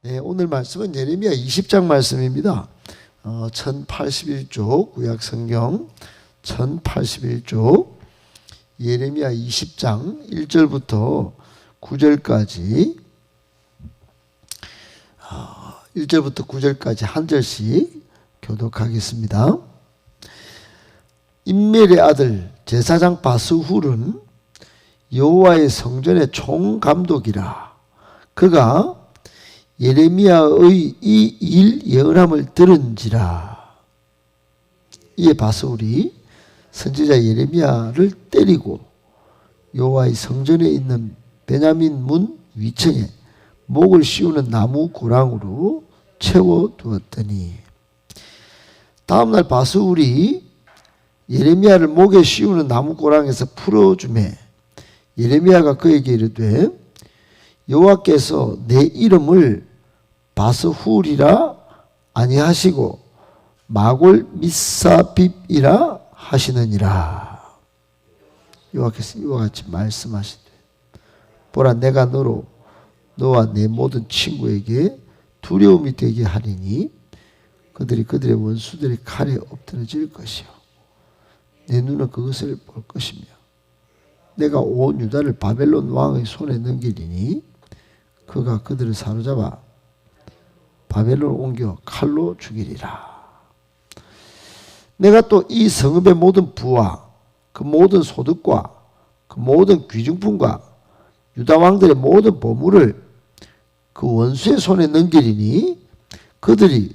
네, 오늘 말씀은 예레미야 20장 말씀입니다. 1081쪽 구약성경 1081쪽 예레미야 20장 1절부터 9절까지 1절부터 9절까지 한 절씩 교독하겠습니다. 임멜의 아들 제사장 바스훌은 여호와의 성전의 총감독이라. 그가 예레미야의 이 일 예언함을 들은지라. 이에 바스훌이 선지자 예레미야를 때리고 여호와의 성전에 있는 베냐민 문 위층에 목을 씌우는 나무 고랑으로 채워두었더니, 다음날 바스훌이 예레미야를 목에 씌우는 나무 고랑에서 풀어주매 예레미야가 그에게 이르되, 여호와께서 내 이름을 바스훌이라 아니하시고 마골 미사빕이라 하시느니라. 여호와께서 이와 같이 말씀하시되, 보라, 내가 너와 내 모든 친구에게 두려움이 되게 하리니 그들이 그들의 원수들의 칼에 엎드러질 것이요 내 눈은 그것을 볼 것이며 내가 온 유다를 바벨론 왕의 손에 넘기리니 그가 그들을 사로잡아 바벨론을 옮겨 칼로 죽이리라. 내가 또 이 성읍의 모든 부와 그 모든 소득과 그 모든 귀중품과 유다 왕들의 모든 보물을 그 원수의 손에 넘기리니 그들이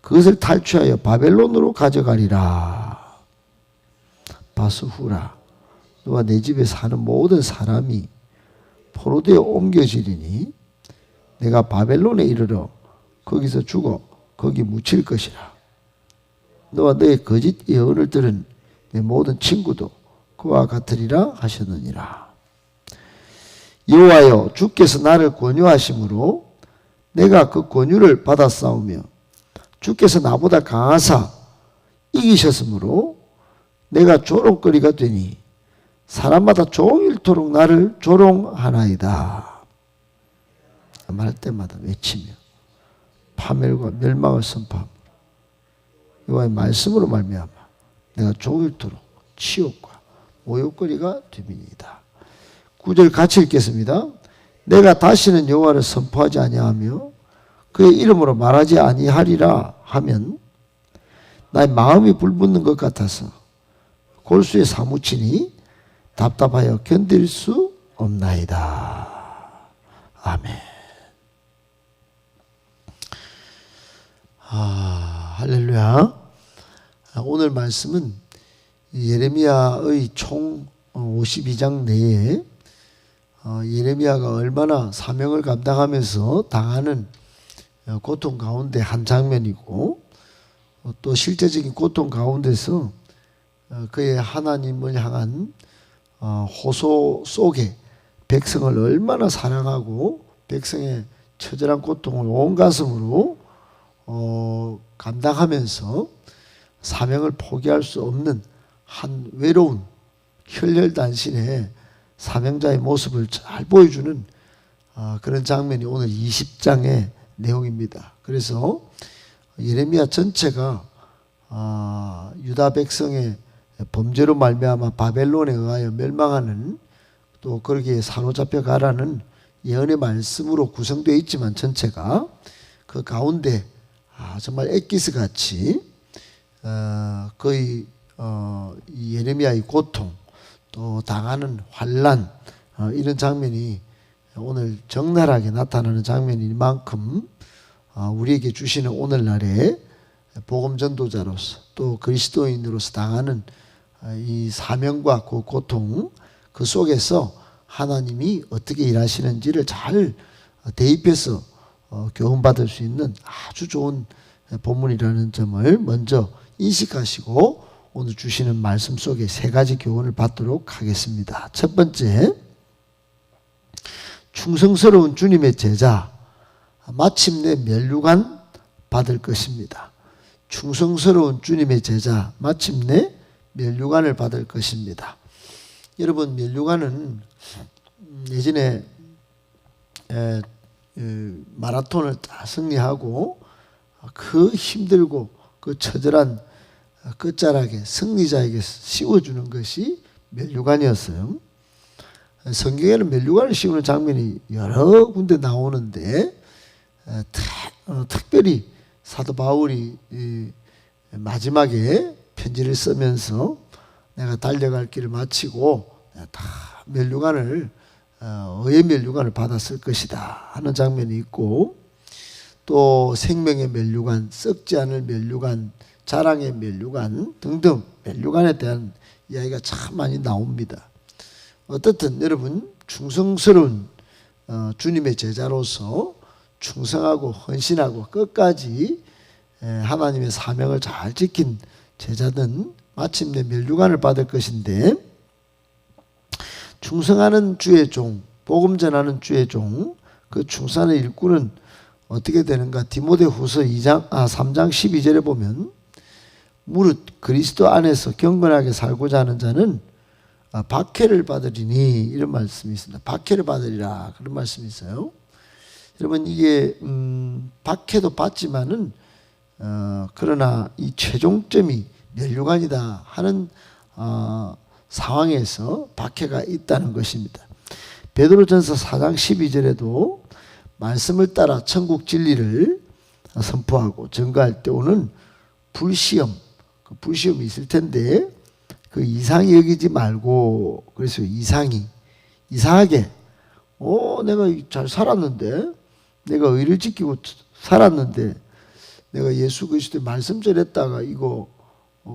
그것을 탈취하여 바벨론으로 가져가리라. 바스후라, 너와 내 집에 사는 모든 사람이 포로되어 옮겨지리니 내가 바벨론에 이르러 거기서 죽어 거기 묻힐 것이라. 너와 너의 거짓 예언을 들은 내 모든 친구도 그와 같으리라 하셨느니라. 여호와여, 주께서 나를 권유하심으로 내가 그 권유를 받았사오며 주께서 나보다 강하사 이기셨으므로 내가 조롱거리가 되니 사람마다 종일토록 나를 조롱하나이다. 말할 때마다 외치며 파멸과 멸망을 선포하므로 여호와의 말씀으로 말미암아 내가 종일토록 치욕과 모욕거리가 됨이니이다. 9절 같이 읽겠습니다. 내가 다시는 여호와를 선포하지 아니하며 그의 이름으로 말하지 아니하리라 하면 나의 마음이 불붙는 것 같아서 골수에 사무치니 답답하여 견딜 수 없나이다. 아멘. 할렐루야. 오늘 말씀은 예레미야의 총 52장 내에 예레미야가 얼마나 사명을 감당하면서 당하는 고통 가운데 한 장면이고, 또 실제적인 고통 가운데서 그의 하나님을 향한 호소 속에 백성을 얼마나 사랑하고 백성의 처절한 고통을 온 가슴으로 감당하면서 사명을 포기할 수 없는 한 외로운 혈혈단신의 사명자의 모습을 잘 보여주는 그런 장면이 오늘 20장의 내용입니다. 그래서 예레미야 전체가 유다 백성의 범죄로 말미암아 바벨론에 의하여 멸망하는, 또 거기에 사로잡혀 가라는 예언의 말씀으로 구성되어 있지만 전체가 그 가운데 정말 엑기스 같이 거의 이 예레미야의 고통, 또 당하는 환난, 이런 장면이 오늘 적나라하게 나타나는 장면인 만큼 우리에게 주시는 오늘날의 복음 전도자로서 또 그리스도인으로서 당하는 이 사명과 그 고통, 그 속에서 하나님이 어떻게 일하시는지를 잘 대입해서 교훈받을 수 있는 아주 좋은 본문이라는 점을 먼저 인식하시고 오늘 주시는 말씀 속에 세 가지 교훈을 받도록 하겠습니다. 첫 번째, 충성스러운 주님의 제자 마침내 면류관 받을 것입니다. 충성스러운 주님의 제자 마침내 면류관을 받을 것입니다. 여러분, 면류관은 예전에 마라톤을 다 승리하고 그 힘들고 그 처절한 끝자락에 승리자에게 씌워주는 것이 면류관이었어요. 성경에는 면류관을 씌우는 장면이 여러 군데 나오는데 특별히 사도 바울이 마지막에 편지를 쓰면서 내가 달려갈 길을 마치고 내가 다 면류관을 의의 면류관을 받았을 것이다 하는 장면이 있고, 또 생명의 면류관, 썩지 않을 면류관, 자랑의 면류관 등등 면류관에 대한 이야기가 참 많이 나옵니다. 어떻든 여러분 충성스러운 주님의 제자로서 충성하고 헌신하고 끝까지 하나님의 사명을 잘 지킨 제자는 마침내 면류관을 받을 것인데, 충성하는 주의 종, 복음 전하는 주의 종, 그 충성의 일꾼은 어떻게 되는가? 디모데후서 3장 12절에 보면 무릇 그리스도 안에서 경건하게 살고자 하는 자는 박해를 받으리니, 이런 말씀이 있습니다. 박해를 받으리라, 그런 말씀이 있어요. 여러분 이게 박해도 받지만은 그러나 이 최종점이 면류관이다 하는 상황에서 박해가 있다는 것입니다. 베드로전서 4장 12절에도 말씀을 따라 천국 진리를 선포하고 증거할 때 오는 불시험, 그 불시험이 있을 텐데 그 이상히 여기지 말고, 그래서 이상하게 내가 잘 살았는데, 내가 의를 지키고 살았는데 내가 예수 그리스도의 말씀 전했다가 이거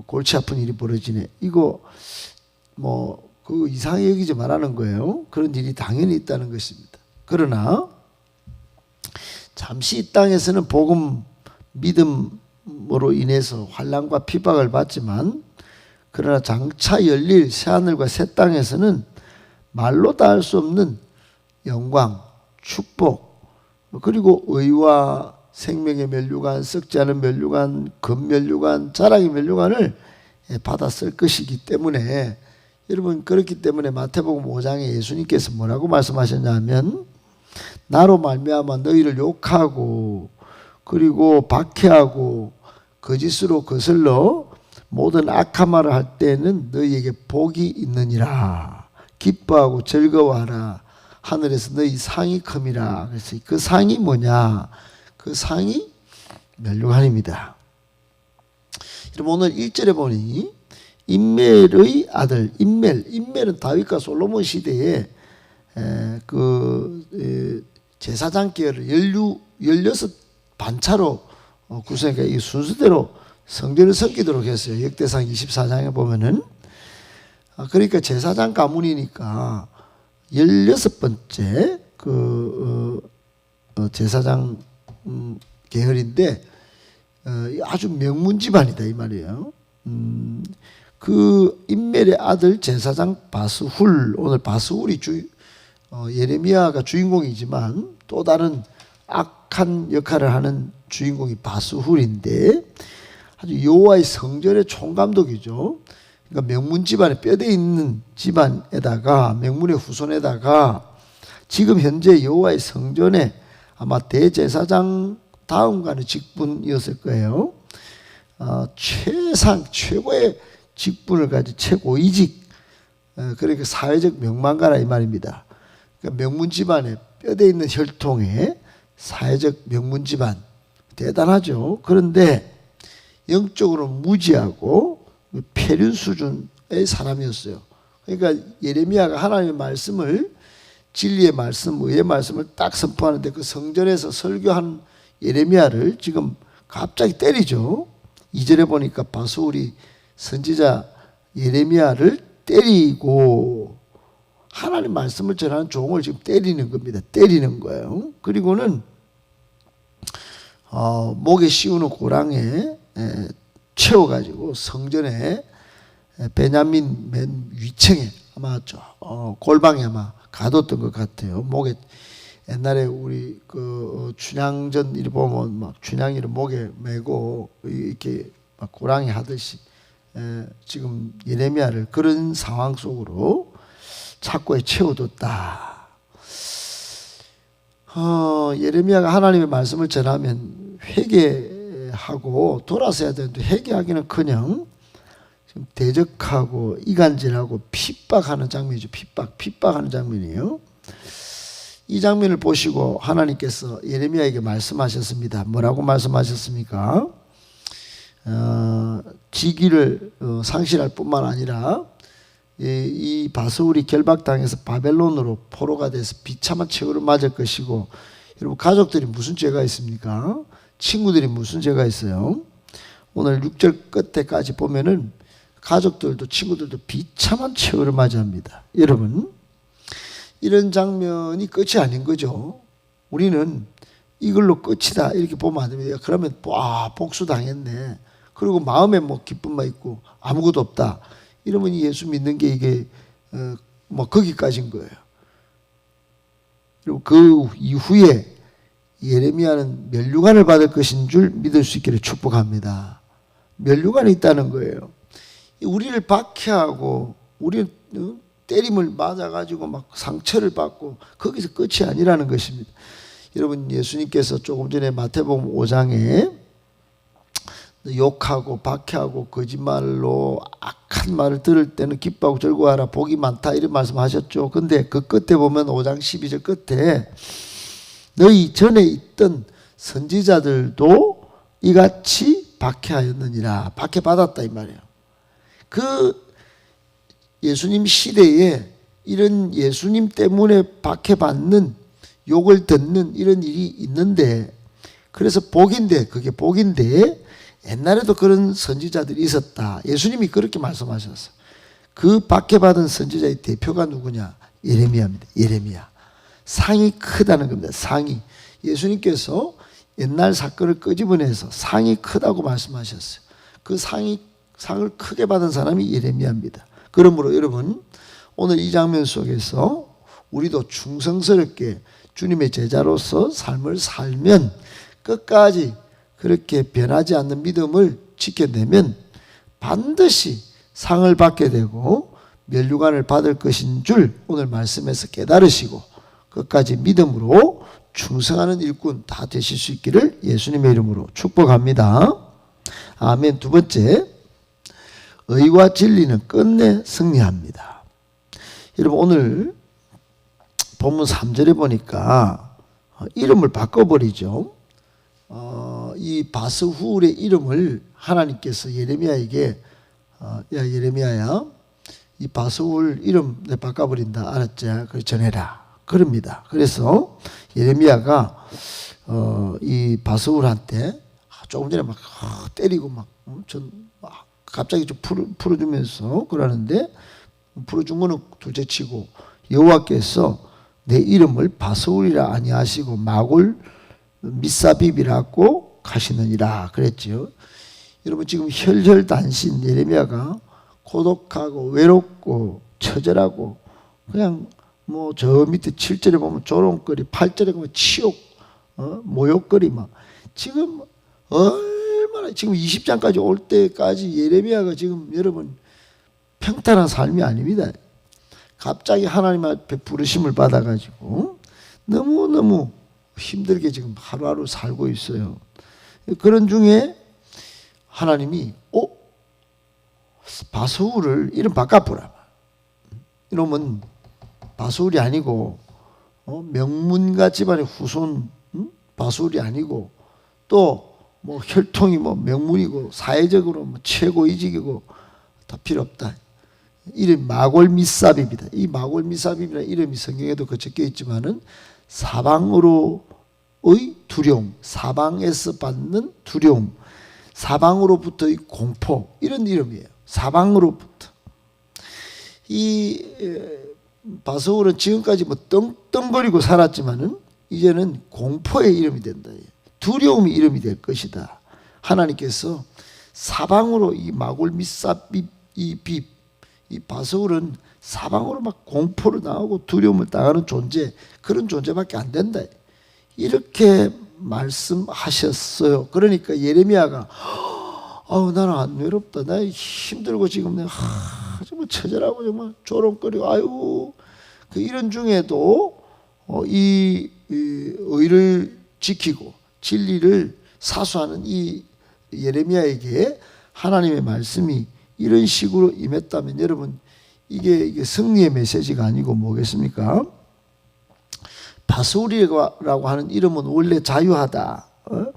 골치 아픈 일이 벌어지네, 이거 그 이상히 여기지 말라는 거예요. 그런 일이 당연히 있다는 것입니다. 그러나 잠시 이 땅에서는 복음 믿음으로 인해서 환난과 핍박을 받지만, 그러나 장차 열릴 새하늘과 새 땅에서는 말로 다 할 수 없는 영광, 축복, 그리고 의와 생명의 면류관, 썩지 않은 면류관, 금면류관, 자랑의 면류관을 받았을 것이기 때문에, 여러분 그렇기 때문에 마태복음 5장에 예수님께서 뭐라고 말씀하셨냐면, 나로 말미암아 너희를 욕하고 그리고 박해하고 거짓으로 거슬러 모든 악한 말을 할 때는 너희에게 복이 있느니라. 기뻐하고 즐거워하라. 하늘에서 너희 상이 큼이라. 그래서 그 상이 뭐냐? 그 상이 면류관입니다. 여러분 오늘 1절에 보니 임멜의 아들, 임멜은 다윗과 솔로몬 시대에 제사장 계열을 16반차로 구성해 이 순서대로 성전을 섬기도록 했어요. 역대상 24장에 보면은. 그러니까 제사장 가문이니까 16번째 제사장 계열인데 아주 명문 집안이다 이 말이에요. 그 임멜의 아들 제사장 바스훌, 오늘 바스훌이 예레미야가 주인공이지만 또 다른 악한 역할을 하는 주인공이 바스훌인데, 아주 여호와의 성전의 총감독이죠. 그러니까 명문 집안에 뼈대 있는 집안에다가, 명문의 후손에다가 지금 현재 여호와의 성전에 아마 대제사장 다음 가는 직분이었을 거예요. 최고의 직분을 가진 최고위직, 그러니까 사회적 명망가라 이 말입니다. 그러니까 명문 집안에 뼈대 있는 혈통의 사회적 명문 집안, 대단하죠. 그런데 영적으로 무지하고 폐륜 수준의 사람이었어요. 그러니까 예레미야가 하나님의 말씀을, 진리의 말씀, 의의 말씀을 딱 선포하는데 그 성전에서 설교한 예레미야를 지금 갑자기 때리죠. 2절에 보니까 바스훌이 선지자 예레미야를 때리고 하나님 말씀을 전하는 종을 지금 때리는 겁니다. 때리는 거예요. 그리고는 목에 씌우는 고랑에 채워가지고 성전에 베냐민 맨 위층에 아마 골방에 아마 가뒀던 것 같아요. 목에 옛날에 우리 춘향전 일 보면 막 춘향이를 목에 메고 이렇게 막 고랑이 하듯이 지금 예레미야를 그런 상황 속으로 착고에 채워뒀다. 예레미야가 하나님의 말씀을 전하면 회개하고 돌아서야 되는데 회개하기는 커녕 지금 대적하고 이간질하고 핍박하는 장면이죠. 핍박하는 장면이에요. 이 장면을 보시고 하나님께서 예레미야에게 말씀하셨습니다. 뭐라고 말씀하셨습니까? 지기를 상실할 뿐만 아니라 이 바스울이 결박당해서 바벨론으로 포로가 돼서 비참한 최후를 맞을 것이고, 여러분 가족들이 무슨 죄가 있습니까? 친구들이 무슨 죄가 있어요? 오늘 6절 끝에까지 보면은 가족들도 친구들도 비참한 최후를 맞이합니다. 여러분, 이런 장면이 끝이 아닌 거죠. 우리는 이걸로 끝이다 이렇게 보면 안 됩니다. 그러면 복수당했네, 그리고 마음에 뭐 기쁨만 있고 아무것도 없다, 이러면 예수 믿는 게 이게 뭐 거기까지인 거예요. 그리고 그 이후에 예레미야는 면류관을 받을 것인 줄 믿을 수 있기를 축복합니다. 면류관이 있다는 거예요. 우리를 박해하고 우리 때림을 맞아가지고 막 상처를 받고 거기서 끝이 아니라는 것입니다. 여러분, 예수님께서 조금 전에 마태복음 5장에 욕하고 박해하고 거짓말로 악한 말을 들을 때는 기뻐하고 즐거워하라, 복이 많다, 이런 말씀하셨죠. 근데 그 끝에 보면 5장 12절 끝에 너희 전에 있던 선지자들도 이같이 박해하였느니라, 박해받았다 이 말이에요. 그 예수님 시대에 이런 예수님 때문에 박해받는, 욕을 듣는 이런 일이 있는데, 그래서 복인데, 그게 복인데 옛날에도 그런 선지자들이 있었다. 예수님이 그렇게 말씀하셨어요. 그 박해받은 선지자의 대표가 누구냐? 예레미야입니다. 예레미야. 상이 크다는 겁니다. 상이. 예수님께서 옛날 사건을 끄집어내서 상이 크다고 말씀하셨어요. 그 상을 크게 받은 사람이 예레미야입니다. 그러므로 여러분, 오늘 이 장면 속에서 우리도 충성스럽게 주님의 제자로서 삶을 살면, 끝까지 그렇게 변하지 않는 믿음을 지켜내면 반드시 상을 받게 되고 면류관을 받을 것인 줄 오늘 말씀에서 깨달으시고 끝까지 믿음으로 충성하는 일꾼 다 되실 수 있기를 예수님의 이름으로 축복합니다. 아멘. 두 번째, 의와 진리는 끝내 승리합니다. 여러분, 오늘 본문 3절에 보니까 이름을 바꿔버리죠. 이 바스훌의 이름을 하나님께서 예레미야에게 야 예레미야야, 이 바스훌 이름 내 바꿔버린다, 알았지? 그걸 전해라, 그럽니다. 그래서 예레미야가 이 바스훌한테 조금 전에 막 때리고 막 갑자기 좀 풀어주면서 그러는데, 풀어준 거는 둘째치고 여호와께서 내 이름을 바스훌이라 아니하시고 마골 미사빕이라고 가시느니라 그랬죠. 여러분, 지금 혈혈단신 예레미야가 고독하고 외롭고 처절하고, 그냥 뭐 저 밑에 7절에 보면 조롱거리, 8절에 보면 치욕, 모욕거리, 막 지금 얼마나, 지금 20장까지 올 때까지 예레미야가 지금 여러분 평탄한 삶이 아닙니다. 갑자기 하나님 앞에 부르심을 받아가지고 너무너무 힘들게 지금 하루하루 살고 있어요. 그런 중에 하나님이 바스훌을 이름 바꿔보라. 이러면 바스훌이 아니고 명문가 집안의 후손 바스훌이 아니고, 또 뭐 혈통이 뭐 명문이고 사회적으로 뭐 최고이직이고 다 필요 없다. 이름 마골 미사빕이다. 이 마골 미사빕이라는 이름이 성경에도 적혀 있지만은 사방으로의 두려움, 사방에서 받는 두려움, 사방으로부터의 공포, 이런 이름이에요. 사방으로부터. 이 바스훌은 지금까지 뭐 떵떵거리고 살았지만은 이제는 공포의 이름이 된다. 두려움의 이름이 될 것이다. 하나님께서 사방으로 이 마골 미사빕, 이 바스훌은 사방으로 막 공포를 당하고 두려움을 당하는 존재, 그런 존재밖에 안 된다, 이렇게 말씀하셨어요. 그러니까 예레미야가 나는 안 외롭다, 나 힘들고 지금 내가 정말 처절하고 정말 조롱거리고 아유, 이런 중에도 이 의를 지키고 진리를 사수하는 이 예레미야에게 하나님의 말씀이 이런 식으로 임했다면 여러분 이게 승리의 메시지가 아니고 뭐겠습니까? 바스울이라고 하는 이름은 원래 자유하다,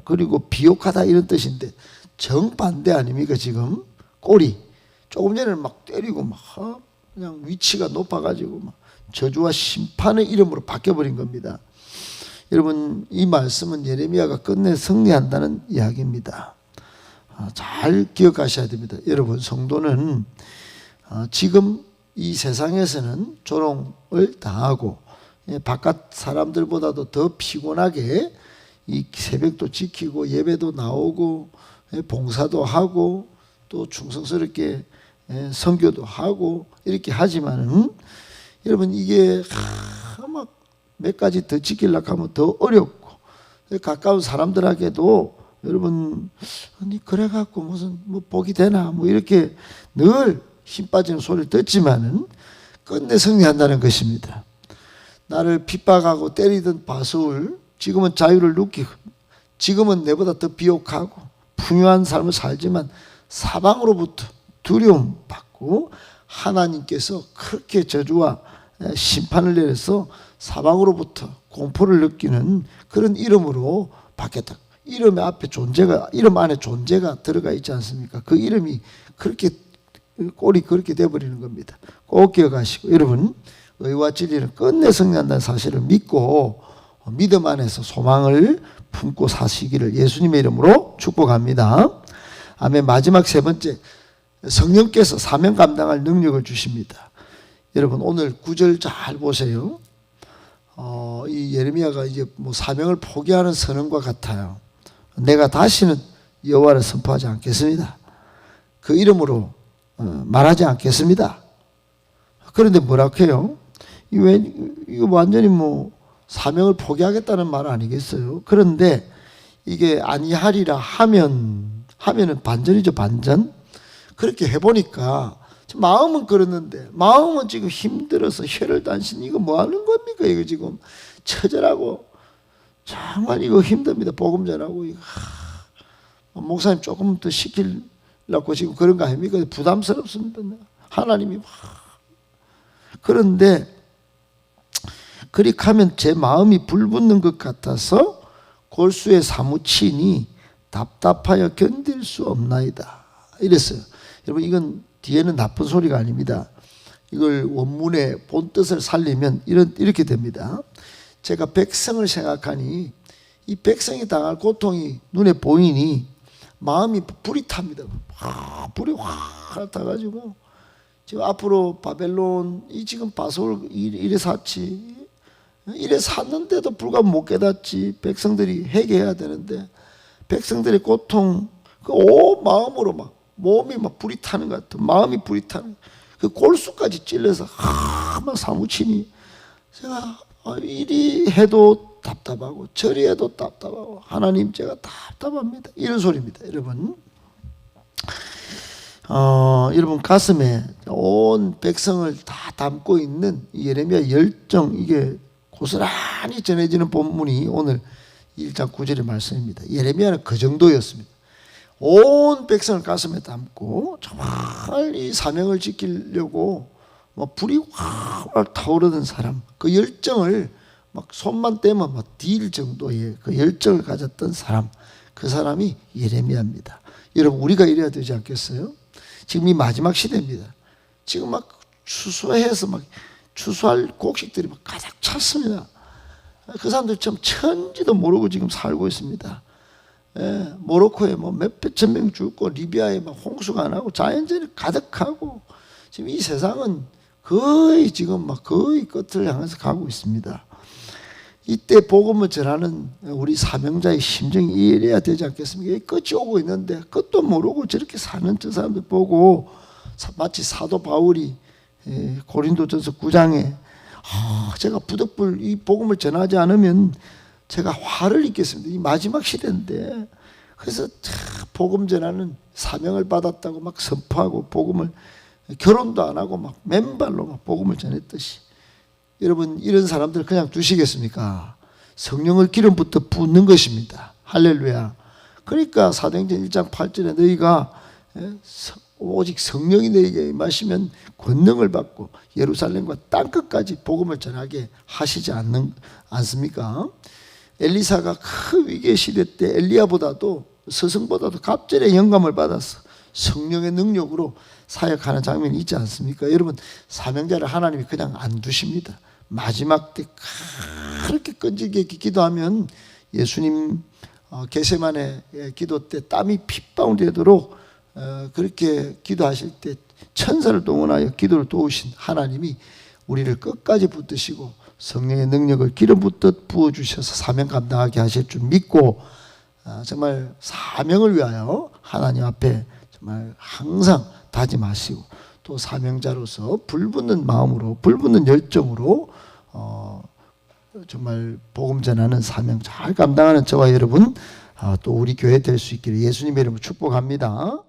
그리고 비옥하다 이런 뜻인데 정반대 아닙니까? 지금 꼴이 조금 전에는 막 때리고 막 그냥 위치가 높아가지고 막 저주와 심판의 이름으로 바뀌어버린 겁니다. 여러분 이 말씀은 예레미야가 끝내 승리한다는 이야기입니다. 잘 기억하셔야 됩니다. 여러분 성도는 지금 이 세상에서는 조롱을 당하고 바깥 사람들보다도 더 피곤하게 이 새벽도 지키고 예배도 나오고 봉사도 하고 또 충성스럽게 선교도 하고 이렇게 하지만은 여러분 이게 막 몇 가지 더 지키려고 하면 더 어렵고 가까운 사람들에게도 여러분 아니 그래갖고 무슨 뭐 복이 되나 뭐 이렇게 늘 힘 빠지는 소리를 듣지만은 끝내 승리한다는 것입니다. 나를 핍박하고 때리던 바스울 지금은 자유를 누리고 지금은 내보다 더 비옥하고 풍요한 삶을 살지만 사방으로부터 두려움 받고 하나님께서 그렇게 저주와 심판을 내려서 사방으로부터 공포를 느끼는 그런 이름으로 바뀌었다. 이름 앞에 존재가 이름 안에 존재가 들어가 있지 않습니까? 그 이름이 그렇게 꼴이 그렇게 돼버리는 겁니다. 꼭 기억하시고 여러분 의와 진리는 끝내 승리한다는 사실을 믿고 믿음 안에서 소망을 품고 사시기를 예수님의 이름으로 축복합니다. 아멘. 마지막 세 번째, 성령께서 사명 감당할 능력을 주십니다. 여러분 오늘 9절 잘 보세요. 이 예레미야가 이제 뭐 사명을 포기하는 선언과 같아요. 내가 다시는 여호와를 선포하지 않겠습니다. 그 이름으로 말하지 않겠습니다. 그런데 뭐라고 해요? 이거 완전히 뭐 사명을 포기하겠다는 말 아니겠어요? 그런데 이게 아니하리라 하면은 반전이죠, 반전. 그렇게 해보니까 마음은 그랬는데 마음은 지금 힘들어서 혀를 단신 이거 뭐 하는 겁니까? 이거 지금 처절하고 정말 이거 힘듭니다. 복음 전하고 이거 목사님 조금 더 시키려고 지금 그런 거 아닙니까? 부담스럽습니다. 하나님이 그런데 그리 하면 제 마음이 불붙는 것 같아서 골수에 사무치니 답답하여 견딜 수 없나이다. 이랬어요. 여러분 이건 뒤에는 나쁜 소리가 아닙니다. 이걸 원문의 본 뜻을 살리면 이렇게 됩니다. 제가 백성을 생각하니 이 백성이 당할 고통이 눈에 보이니 마음이 불이 탑니다. 불이 확 타가지고 지금 앞으로 바벨론 이 지금 바솔 이래 샀지 이래 샀는데도 불구하고 못 깨닫지. 백성들이 회개해야 되는데 백성들의 고통 그 온 마음으로 막 몸이 막 불이 타는 것 같아. 마음이 불이 타는 그 골수까지 찔러서 막 사무치니 제가 이리 해도 답답하고 저리 해도 답답하고 하나님 제가 답답합니다. 이런 소리입니다. 여러분 여러분 가슴에 온 백성을 다 담고 있는 예레미야 열정 이게 고스란히 전해지는 본문이 오늘 1장 9절의 말씀입니다. 예레미야는 그 정도였습니다. 온 백성을 가슴에 담고 정말 이 사명을 지키려고 불이 확 타오르는 사람, 그 열정을 막 손만 떼면 막 딜 정도의 그 열정을 가졌던 사람, 그 사람이 예레미야입니다. 여러분 우리가 이래야 되지 않겠어요? 지금 이 마지막 시대입니다. 지금 막 추수해서 막 추수할 곡식들이 막 가득 찼습니다. 그 사람들 참 천지도 모르고 지금 살고 있습니다. 모로코에 뭐 몇천 명 죽고 리비아에 막 홍수가 나고 자연재해 가득하고 지금 이 세상은 거의 지금 막 거의 끝을 향해서 가고 있습니다. 이때 복음을 전하는 우리 사명자의 심정이 이래야 되지 않겠습니까? 끝이 오고 있는데 끝도 모르고 저렇게 사는 저 사람들 보고 마치 사도 바울이 고린도전서 9장에 제가 부득불 이 복음을 전하지 않으면 제가 화를 입겠습니다. 이 마지막 시대인데 그래서 복음 전하는 사명을 받았다고 막 선포하고 복음을 결혼도 안 하고 막 맨발로 막 복음을 전했듯이 여러분 이런 사람들 그냥 두시겠습니까? 성령을 기름부터 붓는 것입니다. 할렐루야. 그러니까 사도행전 1장 8절에 너희가 오직 성령이 너희에게 임하시면 권능을 받고 예루살렘과 땅끝까지 복음을 전하게 하시지 않습니까? 엘리사가 큰 위기의 시대 때 엘리야보다도 스승보다도 갑절의 영감을 받아서 성령의 능력으로 사역하는 장면이 있지 않습니까? 여러분, 사명자를 하나님이 그냥 안 두십니다. 마지막 때 그렇게 끈질기게 기도하면 예수님 겟세마네 기도 때 땀이 핏방울이 되도록 그렇게 기도하실 때 천사를 동원하여 기도를 도우신 하나님이 우리를 끝까지 붙드시고 성령의 능력을 기름 붓듯 부어주셔서 사명 감당하게 하실 줄 믿고 정말 사명을 위하여 하나님 앞에 정말 항상 다짐하시고 또 사명자로서 불붙는 마음으로 불붙는 열정으로 정말 복음 전하는 사명 잘 감당하는 저와 여러분 또 우리 교회 될 수 있기를 예수님의 이름으로 축복합니다.